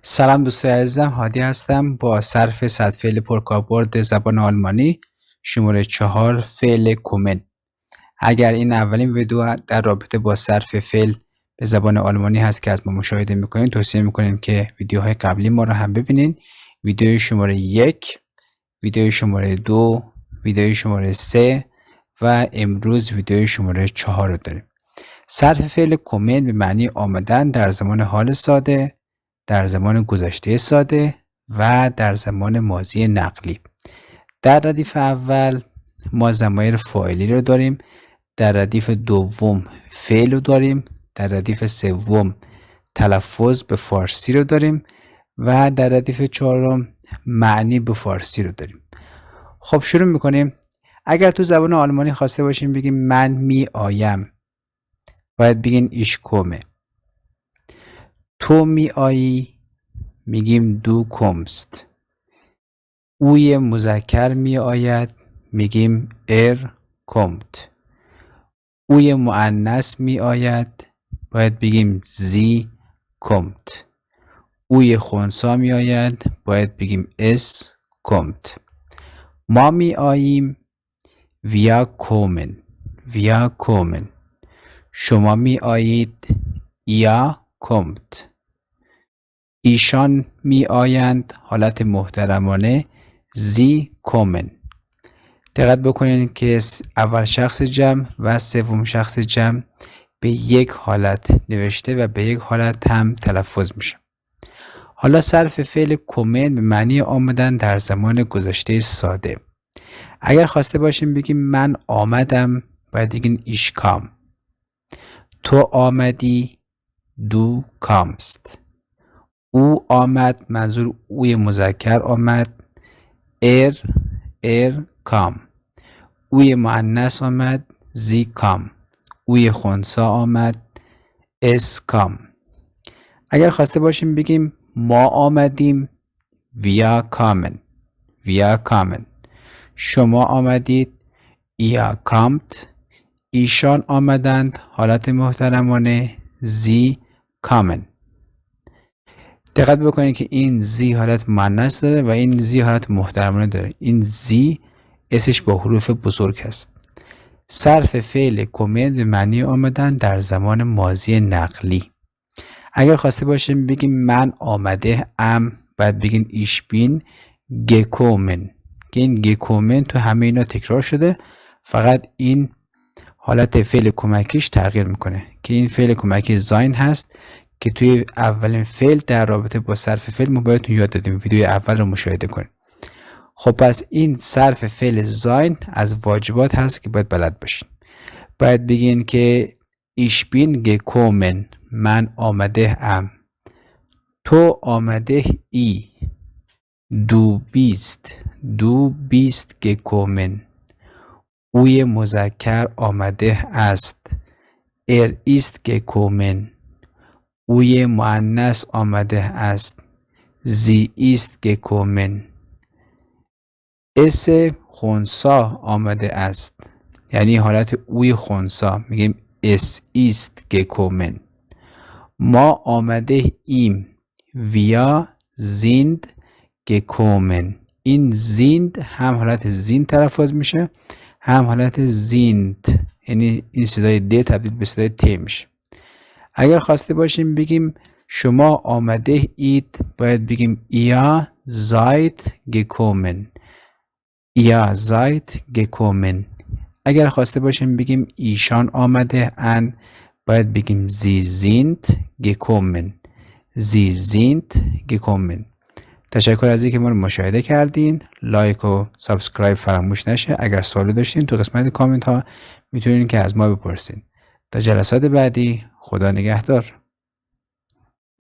سلام دوستای عزیزم، هادی هستم با صرف صدفعل پرکاربرد زبان آلمانی شماره 4 فعل کومن. اگر این اولین ویدیو در رابطه با صرف فعل به زبان آلمانی هست که از ما مشاهده میکنید، توصیه میکنیم که ویدیوهای قبلی ما رو هم ببینید. ویدیو شماره 1، ویدیو شماره 2، ویدیو شماره 3 و امروز ویدیو شماره 4 رو داریم. صرف فعل کومن به معنی آمدن در زمان حال ساده، در زمان گذشته ساده و در زمان ماضی نقلی. در ردیف اول ما ضمایر فاعلی رو داریم، در ردیف دوم فعل رو داریم، در ردیف سوم تلفظ به فارسی رو داریم و در ردیف چهارم معنی به فارسی رو داریم. خب شروع میکنیم. اگر تو زبان آلمانی خواسته باشیم بگیم من می آیم، باید بگین ایش کومه. تو می آیی میگیم دو کومست. اوی مذکر می آید میگیم کومت. اوی مؤنث می آید باید بگیم زی کومت. اوی خنثی می آید باید بگیم اس کومت. ما می آییم ویا کومن. ویا کومن. شما می آیید یا کومت. ایشان می آیند حالت محترمانه زی کومن. دقت بکنید که اول شخص جمع و سوم شخص جمع به یک حالت نوشته و به یک حالت هم تلفظ میشه. حالا صرف فعل کومن به معنی آمدن در زمان گذشته ساده. اگر خواسته باشیم بگیم من آمدم باید بگیم ایش کام. تو آمدی دو کامست. او آمد، منظور اوی مذکر آمد، کام. اوی مؤنث آمد، زی کام. اوی خنثی آمد، اس کام. اگر خواسته باشیم بگیم ما آمدیم ویا کامن. ویا کامن. شما آمدید یا کامت. ایشان آمدند حالت محترمانه زی کامن. دقت بکنید که این زی حالت مؤنث داره و این زی حالت محترمانه داره. این زی اسش با حروف بزرگ است. صرف فعل کومن به معنی آمدن در زمان ماضی نقلی. اگر خواسته باشیم بگیم من آمده ام باید بگیم ایش بین گکومن. که این گکومن تو همه اینا تکرار شده، فقط این حالت فعل کمکیش تغییر میکنه که این فعل کمکی زاین هست که توی اولین فعل در رابطه با صرف فعل ما بهتون یاد دادیم. ویدیوی اول رو مشاهده کنید. خب پس این صرف فعل زاین از واجبات هست که باید بلد باشین. باید بگین که ایش بین گکومن. من آمده ام. تو آمده ای. دو بیست گکومن. اوی مذکر آمده است. ایست گکومن. اوی مؤنث آمده است. زی ایست گکومن. اس خنثی آمده است، یعنی حالت اوی خنثی میگیم اس ایست گکومن. ما آمده ایم ویا زیند گکومن. این زیند هم حالت زین تلفظ میشه هم حالت زیند، یعنی این صدای د تبدیل به صدای ت میشه. اگر خواسته باشیم بگیم شما آمده اید باید بگیم یا زایت گکومن. یا زایت گکومن. اگر خواسته باشیم بگیم ایشان آمده ان باید بگیم زی زینت گکومن. زی زینت گکومن. تشکر از اینکه ما رو مشاهده کردین. لایک و سابسکرایب فراموش نشه. اگر سوالی داشتین تو قسمت کامنت ها میتونین که از ما بپرسین. تا جلسات بعدی، خدا نگهدار.